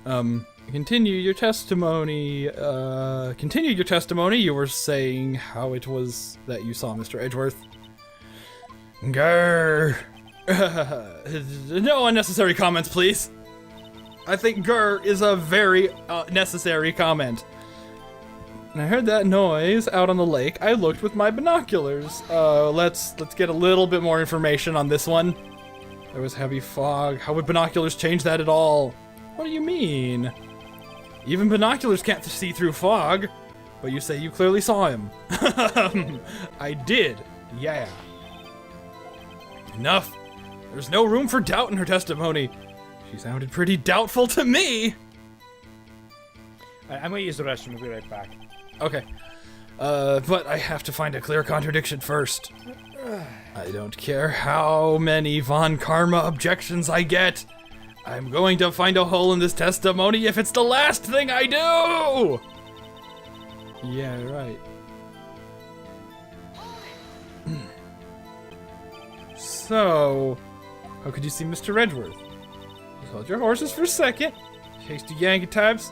Continue your testimony. You were saying how it was that you saw Mr. Edgeworth. Grr. No unnecessary comments, please. I think grr is a very necessary comment. And I heard that noise out on the lake. I looked with my binoculars. Let's get a little bit more information on this one. There was heavy fog. How would binoculars change that at all? What do you mean? Even binoculars can't see through fog. But you say you clearly saw him. I did. Yeah. Enough. There's no room for doubt in her testimony. She sounded pretty doubtful to me. I'm gonna use the restroom. We'll be right back. Okay. But I have to find a clear contradiction first. I don't care how many Von Karma objections I get. I'm going to find a hole in this testimony if it's the last thing I do! Yeah, right. So, how could you see Mr. Edgeworth? Just hold your horses for a second. Hasty Yankee types.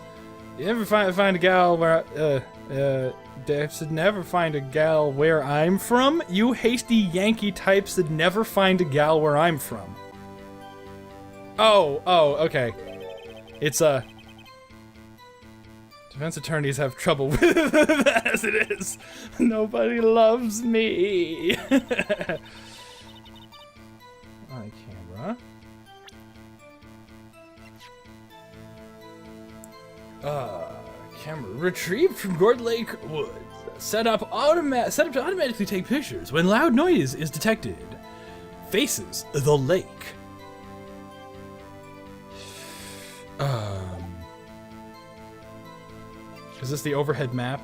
You never find a gal where Dave said never find a gal where I'm from. You hasty Yankee types that never find a gal where I'm from. Oh, okay. It's defense attorneys have trouble with that as it is. Nobody loves me. On camera. Camera retrieved from Gord Lake Woods. Set up to automatically take pictures when loud noise is detected. Faces the lake. Is this the overhead map?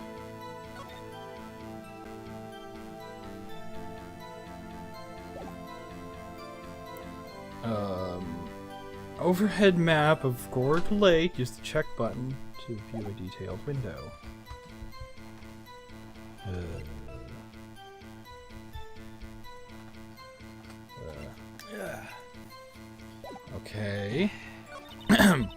Overhead map of Gord Lake. Use the check button to view a detailed window. Okay. The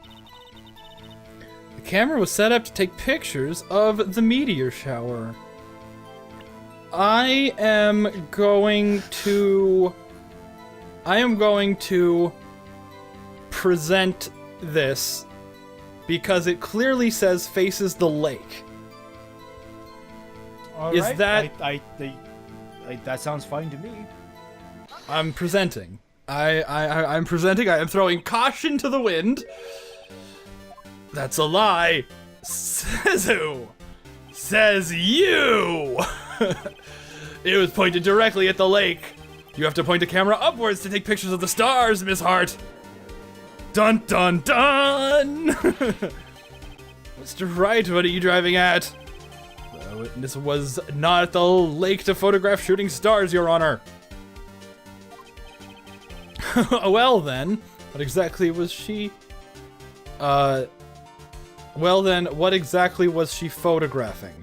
camera was set up to take pictures of the meteor shower. I am going to present this because it clearly says faces the lake. All Is right. that that sounds fine to me. I'm presenting. I'm presenting. I am throwing caution to the wind. That's a lie. Says who? Says you. It was pointed directly at the lake. You have to point the camera upwards to take pictures of the stars, Miss Hart. Dun dun dun! Mr. Wright, what are you driving at? The witness was not at the lake to photograph shooting stars, Your Honor. Well then, what exactly was she? Well then, what exactly was she photographing?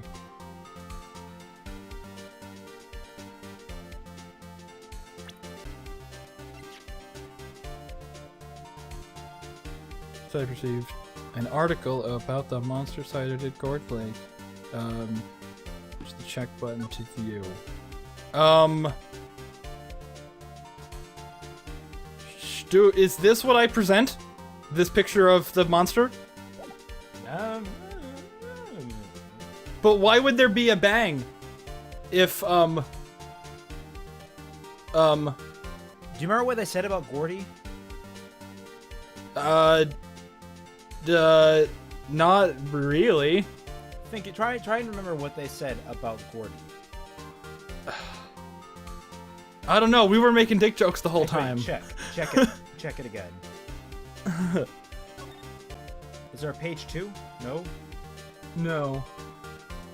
So I received an article about the monster sighted at Gord Lake. Push the check button to view. Is this what I present? This picture of the monster? But why would there be a bang? If, Do you remember what they said about Gordy? Not really. Try and remember what they said about Gordy. I don't know. We were making dick jokes the whole time. Check it. Check it again. Is there a page 2? No. No.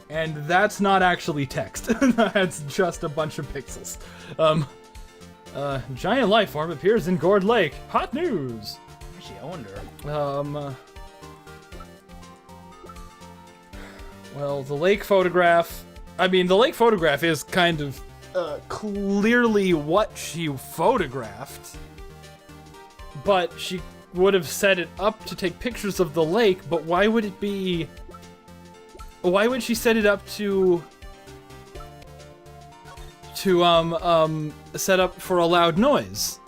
And that's not actually text. That's just a bunch of pixels. Giant life form appears in Gord Lake. Hot news. Actually, I wonder. Well, the lake photograph. I mean, the lake photograph is kind of clearly what she photographed. But she would have set it up to take pictures of the lake, but why would it be... Why would she set it up to set up for a loud noise?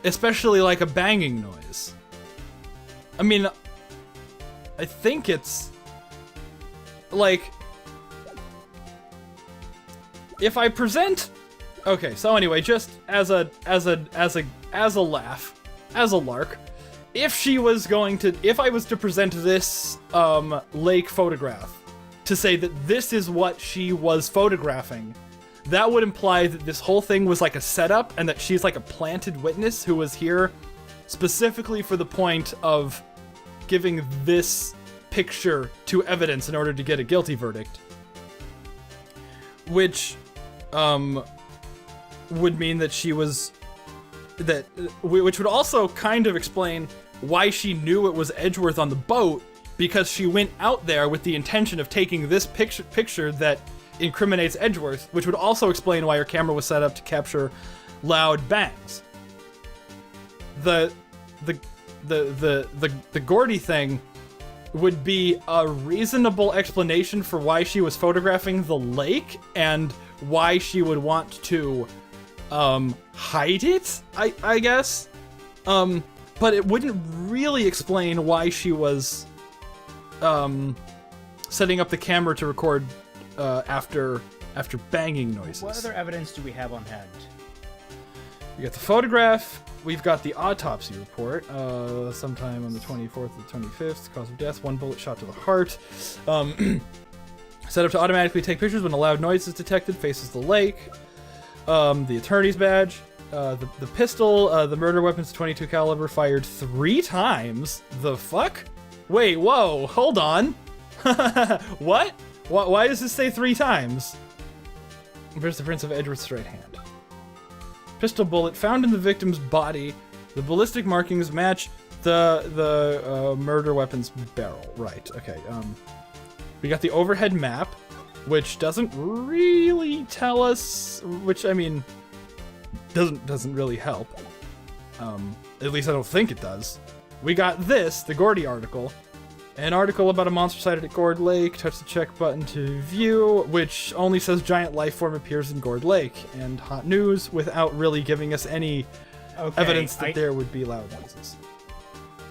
Especially like a banging noise. I mean, I think it's like if I present. Okay, so anyway, just as a laugh, as a lark, if I was to present this lake photograph to say that this is what she was photographing, that would imply that this whole thing was like a setup and that she's like a planted witness who was here specifically for the point of giving this picture to evidence in order to get a guilty verdict. Which would mean that she was... which would also kind of explain why she knew it was Edgeworth on the boat, because she went out there with the intention of taking this picture that incriminates Edgeworth, which would also explain why her camera was set up to capture loud bangs. The Gordy thing would be a reasonable explanation for why she was photographing the lake and why she would want to hide it, I guess. But it wouldn't really explain why she was setting up the camera to record after banging noises. What other evidence do we have on hand? We got the photograph. We've got the autopsy report. Sometime on the 24th or the 25th. Cause of death: 1 bullet shot to the heart. Set up to automatically take pictures when a loud noise is detected. Faces the lake. The attorney's badge. The pistol. The murder weapon's 22 caliber, fired 3 times. The fuck? Wait, whoa, hold on. What? Why does this say 3 times? Where's the prints of Edgeworth's right hand? Pistol bullet found in the victim's body. The ballistic markings match the murder weapon's barrel. Right, okay. We got the overhead map, which doesn't really tell us, which, I mean, doesn't really help. At least I don't think it does. We got this, the Gordy article. An article about a monster sighted at Gourd Lake. Touch the check button to view, which only says giant life form appears in Gourd Lake. And hot news without really giving us any evidence that there would be loud noises.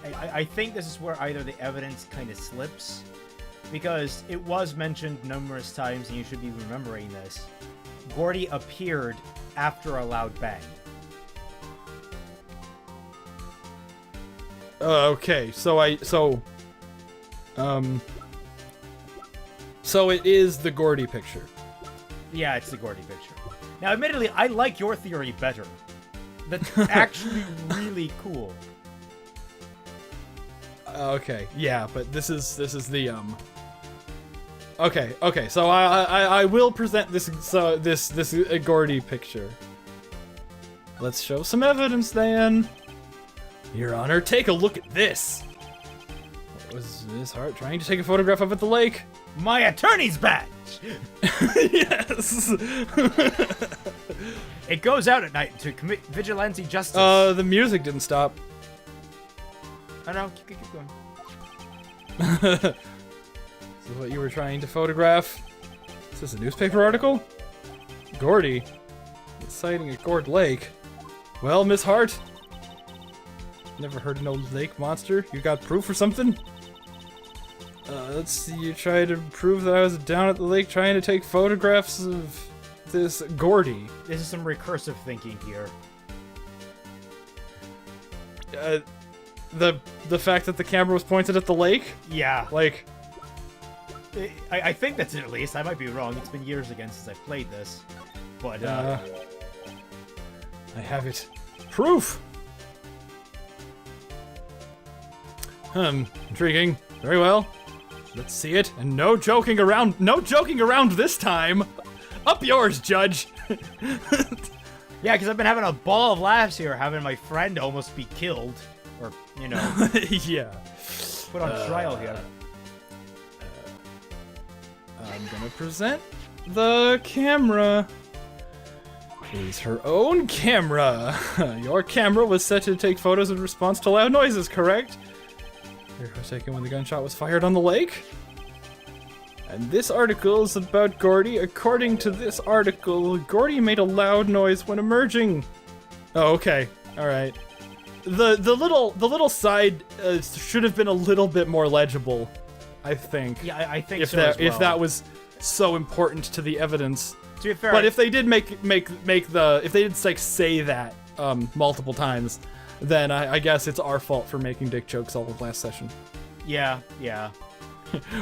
I think this is where either the evidence kind of slips, because it was mentioned numerous times, and you should be remembering this. Gordy appeared after a loud bang. Okay, so it is the Gordy picture. Yeah, it's the Gordy picture. Now, admittedly, I like your theory better. That's actually really cool. Okay, yeah, but this is the Okay, so I will present this Gordy picture. Let's show some evidence then. Your Honor, take a look at this. What was Miss Hart trying to take a photograph of at the lake? My attorney's badge! Yes! It goes out at night to commit vigilante justice. The music didn't stop. Oh no, keep going. This is what you were trying to photograph? Is this a newspaper article? Gordy. Sighting at Gourd Lake. Well, Miss Hart. Never heard of no lake monster. You got proof or something? Let's see, you tried to prove that I was down at the lake trying to take photographs of this Gordy. This is some recursive thinking here. The fact that the camera was pointed at the lake? Yeah. Like... I think that's it, at least. I might be wrong. It's been years again since I've played this. But, I have it. Proof! Intriguing. Very well. Let's see it. And no joking around. No joking around this time. Up yours, Judge. Yeah, because I've been having a ball of laughs here, having my friend almost be killed. Or, you know. Yeah. Put on trial here. I'm gonna present the camera. is her own camera. Your camera was set to take photos in response to loud noises, correct? It was taken when the gunshot was fired on the lake? And this article is about Gordy. According to this article, Gordy made a loud noise when emerging. Oh, okay. All right. The little side should have been a little bit more legible, I think. Yeah, I think if so as well. If that was so important to the evidence. To be fair, But if they did if they did like say that multiple times, then I guess it's our fault for making dick jokes all of last session. Yeah.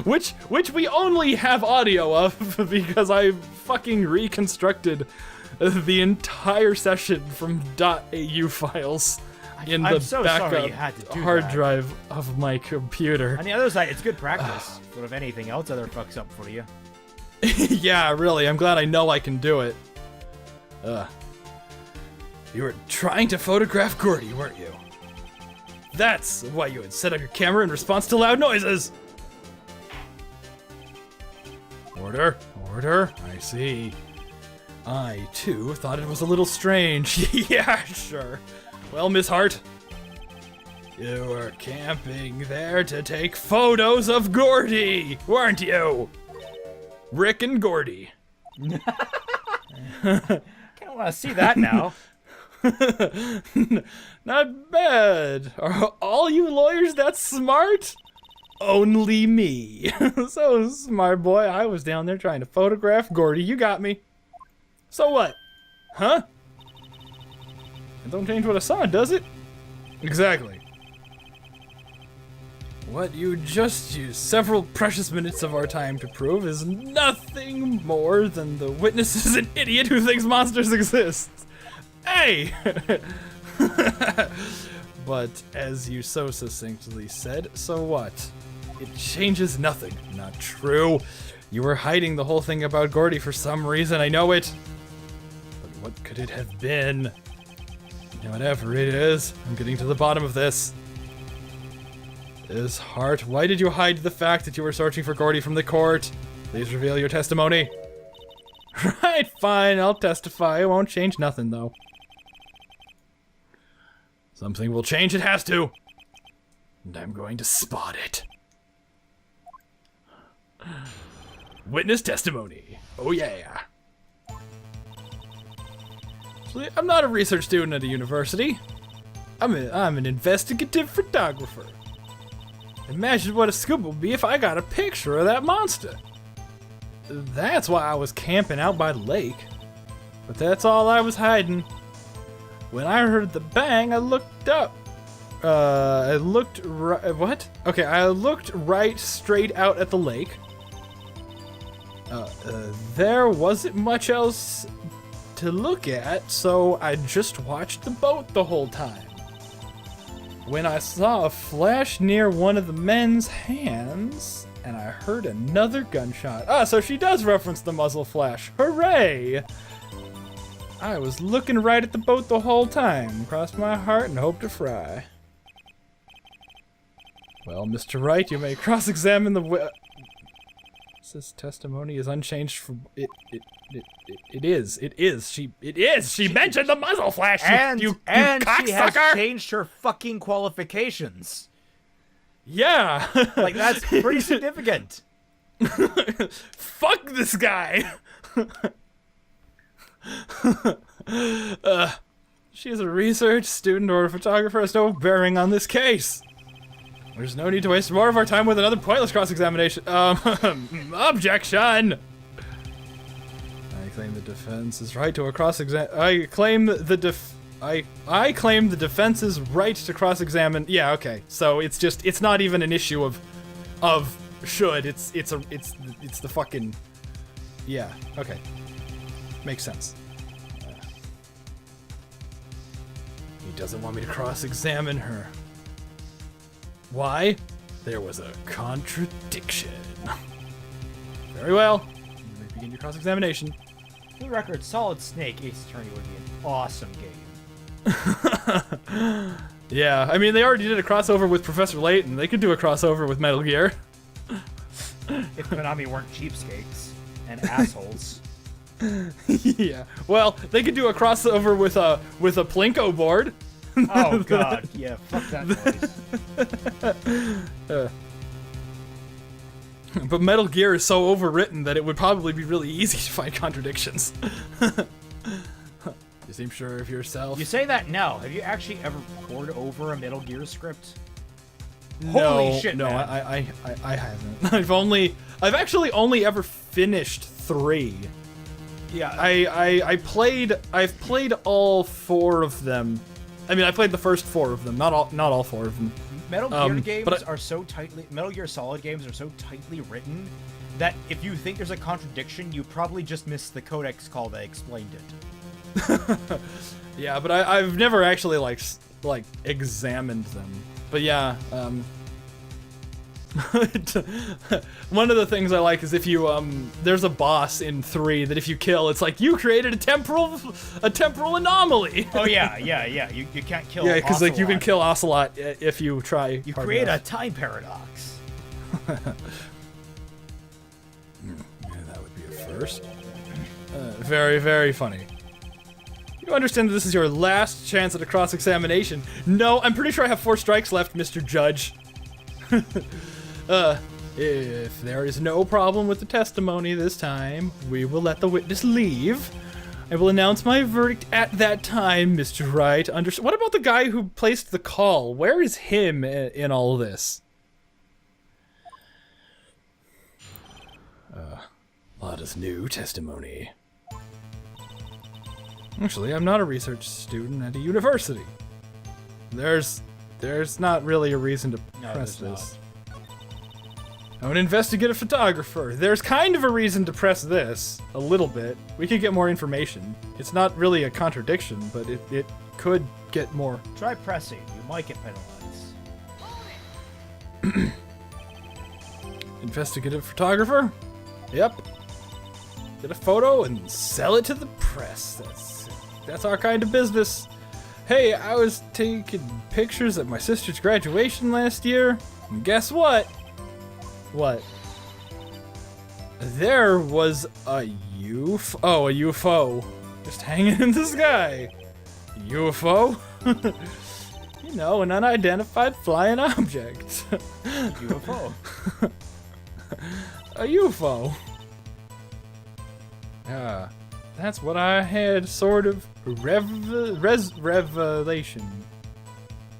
which we only have audio of because I fucking reconstructed the entire session from .au files in the backup hard drive of my computer. On the other side, it's good practice. But if anything else other fucks up for you. Yeah, really. I'm glad I know I can do it. You were trying to photograph Gordy, weren't you? That's why you had set up your camera in response to loud noises. Order. I see. I, too, thought it was a little strange. Yeah, sure. Well, Miss Hart, you were camping there to take photos of Gordy, weren't you? Rick and Gordy. Kind of want to see that now. Not bad. Are all you lawyers that smart? Only me. So smart, boy. I was down there trying to photograph Gordy. You got me. So what? Huh? It don't change what I saw, does it? Exactly. What you just used several precious minutes of our time to prove is nothing more than the witness is an idiot who thinks monsters exist. Hey! But as you so succinctly said, so what? It changes nothing. Not true. You were hiding the whole thing about Gordy for some reason, I know it. But what could it have been? Whatever it is, I'm getting to the bottom of this. Ms. Hart, why did you hide the fact that you were searching for Gordy from the court? Please reveal your testimony. Right, fine, I'll testify. It won't change nothing, though. Something will change, it has to. And I'm going to spot it. Witness testimony. Oh yeah. Actually, I'm not a research student at a university. I'm an investigative photographer. Imagine what a scoop would be if I got a picture of that monster. That's why I was camping out by the lake. But that's all I was hiding. When I heard the bang, I looked up. I looked right. What? Okay, I looked right straight out at the lake. There wasn't much else to look at, so I just watched the boat the whole time. When I saw a flash near one of the men's hands, and I heard another gunshot. Ah, so she does reference the muzzle flash. Hooray! I was looking right at the boat the whole time. Crossed my heart and hoped to fry. Well, Mr. Wright, you may cross-examine the This testimony is unchanged from it is. She mentioned the muzzle flash. And you she has cocksucker! changed her fucking qualifications. Yeah. Like, that's pretty significant. Fuck this guy. She's a research student or a photographer, has no bearing on this case. There's no need to waste more of our time with another pointless cross-examination. Objection! I claim the defense is right to a cross-exam. I claim the defense's right to cross-examine. Yeah, okay. So it's not even an issue of should. It's the fucking. Yeah. Okay. Makes sense. He doesn't want me to cross-examine her. Why? There was a contradiction. Very well. You may begin your cross-examination. For the record, Solid Snake Ace Attorney would be an awesome game. Yeah, I mean, they already did a crossover with Professor Layton. They could do a crossover with Metal Gear. If Konami weren't cheapskates and assholes. Yeah. Well, they could do a crossover with a Plinko board. Oh god, yeah, fuck that noise. But Metal Gear is so overwritten that it would probably be really easy to find contradictions. You seem sure of yourself. You say that now. Have you actually ever poured over a Metal Gear script? No, Holy shit, no, man. I haven't. I've actually only ever finished 3. Yeah. I've played all 4 of them. I mean, I played the first 4 of them, not all 4 of them. Metal Gear games but are so tightly... Metal Gear Solid games are so tightly written that if you think there's a contradiction, you probably just missed the codex call that explained it. Yeah, but I've never actually like examined them. But yeah, one of the things I like is if you there's a boss in 3 that if you kill, it's like you created a temporal anomaly. Oh yeah. You can't kill. Yeah, because like you can Ocelot. kill Ocelot if you try. You hard create enough. a time paradox. Yeah, that would be a first. Very, very funny. You understand that this is your last chance at a cross-examination. No, I'm pretty sure I have 4 strikes left, Mr. Judge. If there is no problem with the testimony this time, we will let the witness leave. I will announce my verdict at that time, Mr. Wright. What about the guy who placed the call? Where is him in all this? Lot of new testimony. Actually, I'm not a research student at a university. There's not really a reason to press this. I'm an investigative photographer. There's kind of a reason to press this. A little bit. We could get more information. It's not really a contradiction, but it could get more. Try pressing. You might get penalized. Investigative photographer? Yep. Get a photo and sell it to the press. That's our kind of business. Hey, I was taking pictures at my sister's graduation last year, and guess what? What? There was a UFO. Oh, a UFO. Just hanging in the sky. UFO? You know, an unidentified flying object. UFO. A UFO. Yeah, that's what I had sort of revelation.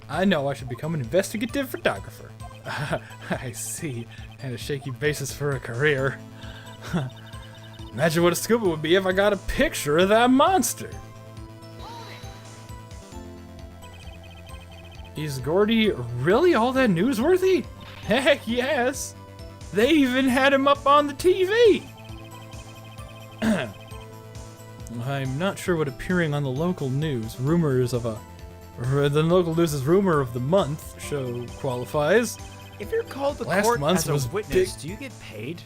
I know I should become an investigative photographer. I see. Had a shaky basis for a career. Imagine what a scoop it would be if I got a picture of that monster. Is Gordy really all that newsworthy? Heck yes. They even had him up on the TV. I'm not sure what appearing on the local news, the local news's rumor of the month show qualifies. If you're called to Last court month's as was a witness, big. do you get paid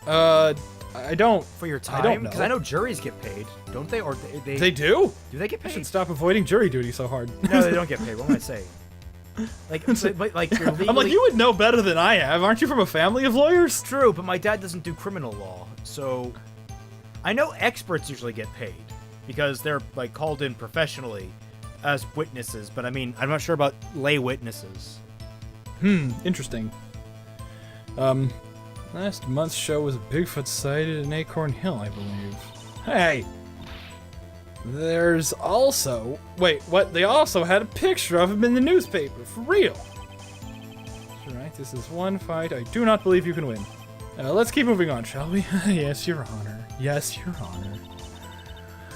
I don't. for your I time? don't know. Because I know juries get paid, don't they? Or they They do? do they get I paid? should stop avoiding jury duty so hard. No, they don't get paid. What am I saying? But you're legally... I'm like, you would know better than I have. Aren't you from a family of lawyers? True, but my dad doesn't do criminal law, so I know experts usually get paid because they're like called in professionally as witnesses. But I mean, I'm not sure about lay witnesses. Interesting. Last month's show was a Bigfoot sighted in Acorn Hill, I believe. Hey! There's also... Wait, what? They also had a picture of him in the newspaper, for real! Alright, this is one fight I do not believe you can win. Let's keep moving on, shall we? Yes, Your Honor. Yes, Your Honor.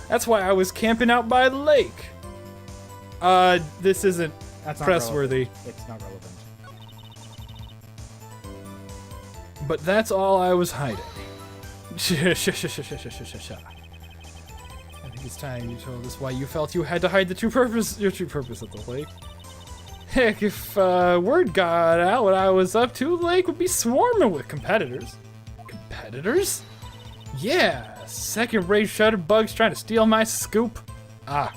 That's why I was camping out by the lake. This isn't That's not pressworthy. relevant. It's not relevant. But that's all I was hiding. I think it's time you told us why you felt you had to hide your true purpose at the lake. Heck, if word got out what I was up to, the lake would be swarming with competitors. Competitors? Yeah, second-rate shutterbugs trying to steal my scoop. Ah.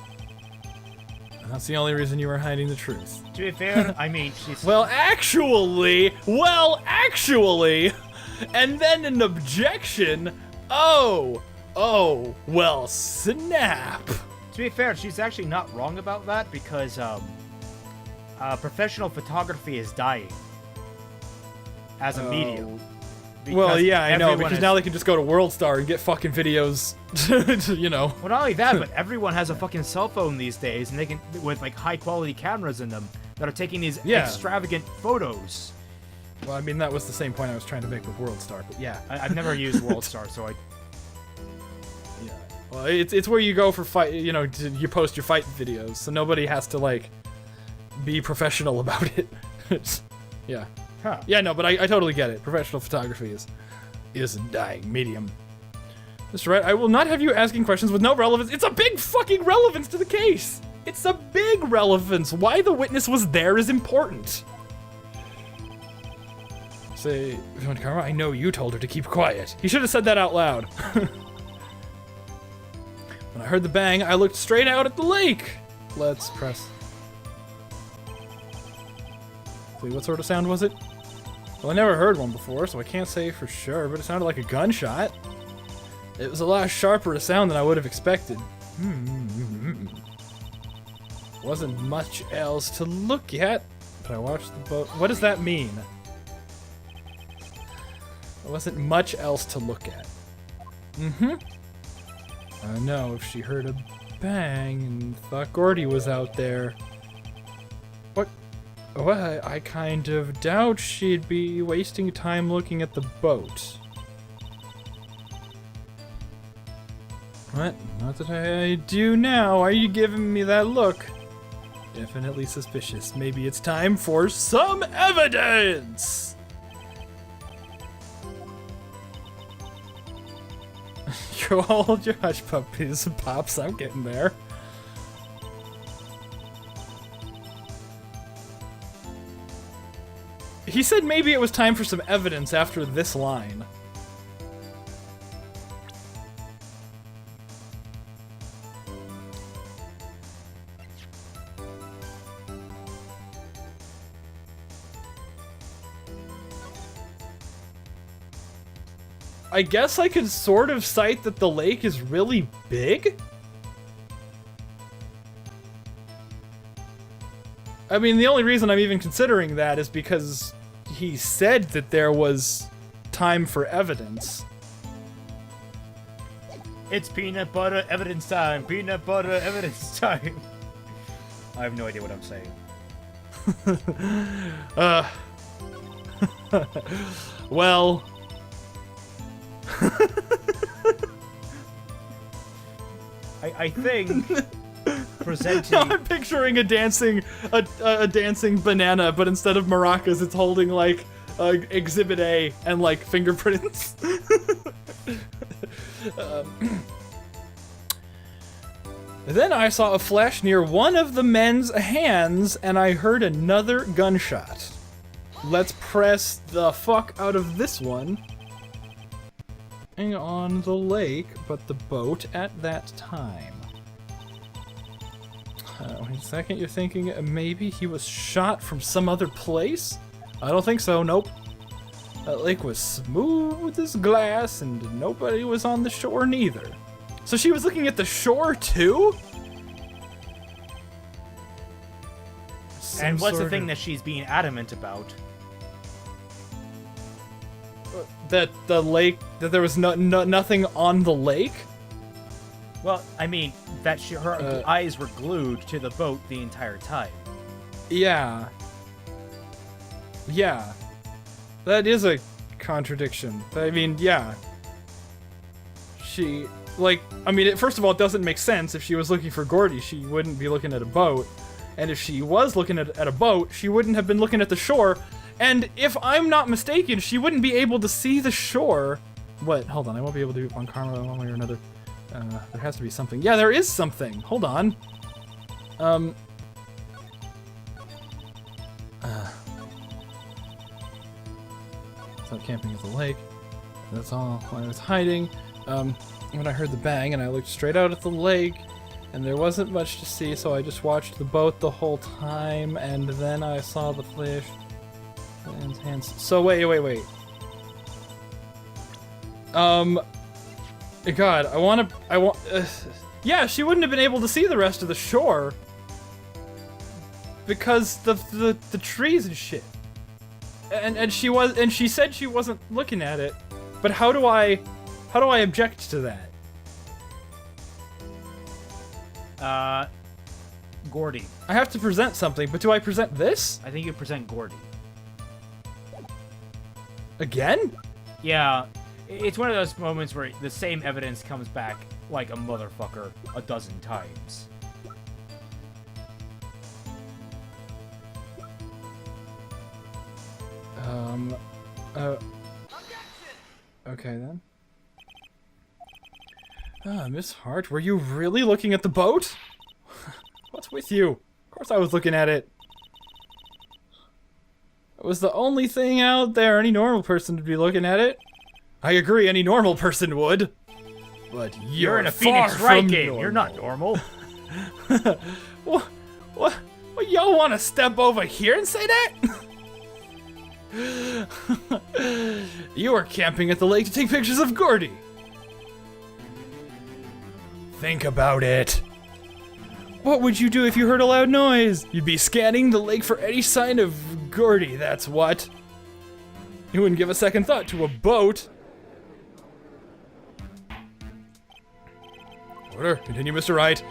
That's the only reason you were hiding the truth. To be fair, I mean, she's... Well, actually, and then an objection, Oh! Oh, well, snap! To be fair, she's actually not wrong about that because professional photography is dying as a medium. Well, yeah, I know, everyone because now they can just go to WorldStar and get fucking videos, you know. Well, not only that, but everyone has a fucking cell phone these days, and they can, with like high quality cameras in them, that are taking these extravagant photos. Well, I mean, that was the same point I was trying to make with WorldStar, but yeah. I've never used WorldStar, so I... Yeah. Well, it's where you go for fight, you know, you post your fight videos, so nobody has to, like, be professional about it. Yeah. Huh. Yeah, no, but I totally get it. Professional photography is a dying medium. Mr. Wright, I will not have you asking questions with no relevance. It's a big fucking relevance to the case! It's a big relevance! Why the witness was there is important. Say, Karma, I know you told her to keep quiet. He should have said that out loud. When I heard the bang, I looked straight out at the lake. Let's press. See, what sort of sound was it? Well, I never heard one before, so I can't say for sure, but it sounded like a gunshot. It was a lot sharper a sound than I would have expected. Wasn't much else to look at, but I watched the boat. What does that mean? There wasn't much else to look at. I know if she heard a bang and thought Gordy was out there. What? Well, I kind of doubt she'd be wasting time looking at the boat. What? Not that I do now. Why are you giving me that look? Definitely suspicious. Maybe it's time for some evidence! You hold your hush puppies, Pops. I'm getting there. He said maybe it was time for some evidence after this line. I guess I could sort of cite that the lake is really big? I mean, the only reason I'm even considering that is because he said that there was time for evidence. It's peanut butter evidence time. Peanut butter evidence time. I have no idea what I'm saying. Well... I think presenting. Now I'm picturing a dancing banana, but instead of maracas, it's holding like Exhibit A and like fingerprints. Then I saw a flash near one of the men's hands, and I heard another gunshot. Let's press the fuck out of this one. On the lake, but the boat at that time. Wait a second, you're thinking maybe he was shot from some other place? I don't think so, nope. That lake was smooth as glass, and nobody was on the shore neither. So she was looking at the shore too? And what's the thing that she's being adamant about? That the lake, that there was nothing on the lake? Well, I mean, that her eyes were glued to the boat the entire time. Yeah. Yeah. That is a contradiction. I mean, yeah. She, like, I mean, first of all, it doesn't make sense. If she was looking for Gordy, she wouldn't be looking at a boat. And if she was looking at a boat, she wouldn't have been looking at the shore. And if I'm not mistaken, she wouldn't be able to see the shore. What? Hold on, I won't be able to do it on Karma one way or another. There has to be something. Yeah, there is something. Hold on. So camping at the lake. That's all I was hiding. When I heard the bang and I looked straight out at the lake, and there wasn't much to see, so I just watched the boat the whole time, and then I saw the flash. So wait. God, I want. Yeah, she wouldn't have been able to see the rest of the shore because the trees and shit. And she said she wasn't looking at it. But how do I object to that? Gordy. I have to present something, but do I present this? I think you present Gordy. Again? Yeah, it's one of those moments where the same evidence comes back like a motherfucker a dozen times. Okay then. Miss Hart, were you really looking at the boat? What's with you? Of course I was looking at it. It was the only thing out there. Any normal person would be looking at it. I agree, any normal person would. But you're in a far Phoenix Wright from game. normal. You're not normal. What? Y'all want to step over here and say that? You were camping at the lake to take pictures of Gordy. Think about it. What would you do if you heard a loud noise? You'd be scanning the lake for any sign of Gordy, that's what. You wouldn't give a second thought to a boat. Order, continue, Mr. Wright.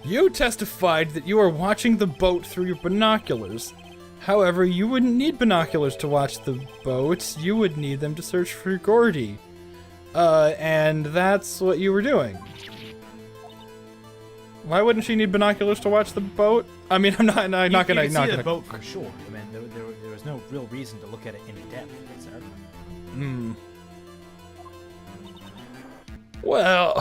You testified that you were watching the boat through your binoculars. However, you wouldn't need binoculars to watch the boat. You would need them to search for Gordy. And that's what you were doing. Why wouldn't she need binoculars to watch the boat? I mean, I'm not gonna. You can see the boat for sure. I mean, there was no real reason to look at it in depth. Well,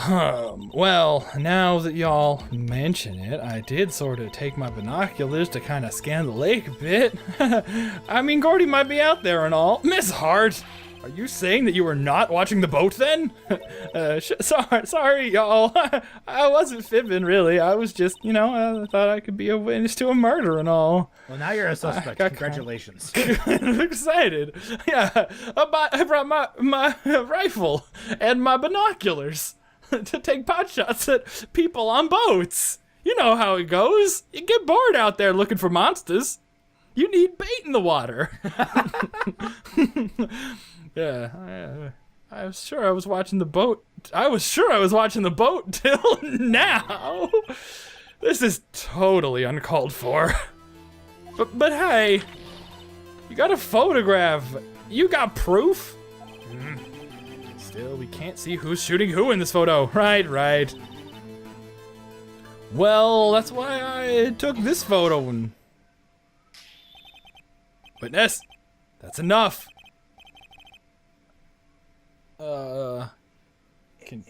now that y'all mention it, I did sort of take my binoculars to kind of scan the lake a bit. I mean, Gordy might be out there and all. Miss Hart, are you saying that you were not watching the boat then? Sorry, y'all. I wasn't fibbing, really. I was just, I thought I could be a witness to a murder and all. Well, now you're a suspect. Congratulations. Kind of excited. Yeah, I brought my rifle and my binoculars to take pot shots at people on boats. You know how it goes. You get bored out there looking for monsters. You need bait in the water. Yeah, I was sure I was watching the boat. I was sure I was watching the boat till now. This is totally uncalled for. But hey, you got a photograph. You got proof? Still, we can't see who's shooting who in this photo. Right. Well, that's why I took this photo. And... Witness, that's enough. Can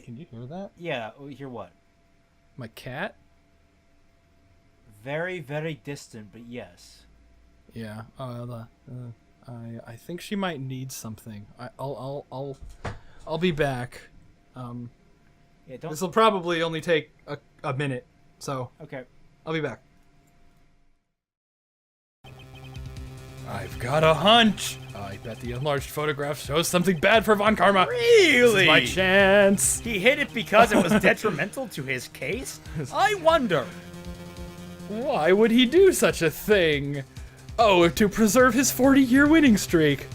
you hear that? Yeah, hear what? My cat? Very, very distant, but yes. Yeah. I think she might need something. I'll be back. Yeah, This will probably only take a minute, so. Okay. I'll be back. I've got a hunch. I bet the enlarged photograph shows something bad for Von Karma. Really? This is my chance. He hid it because it was detrimental to his case? I wonder. Why would he do such a thing? Oh, to preserve his 40-year winning streak.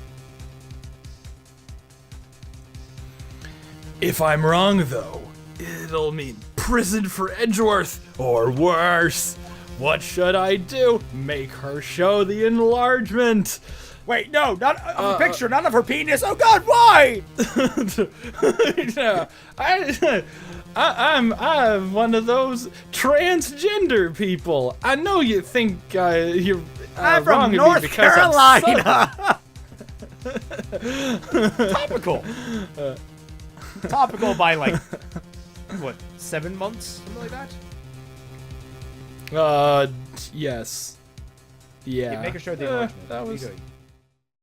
If I'm wrong, though, it'll mean prison for Edgeworth, or worse. What should I do? Make her show the enlargement. Wait, no, not of a picture, not of her penis. Oh God, why? Yeah, I'm one of those transgender people. I know you think you're I'm wrong from of North me because Carolina. Topical. Topical by like what, 7 months, something like that. Yes. Yeah. Make her show the enlargement. That Be was good.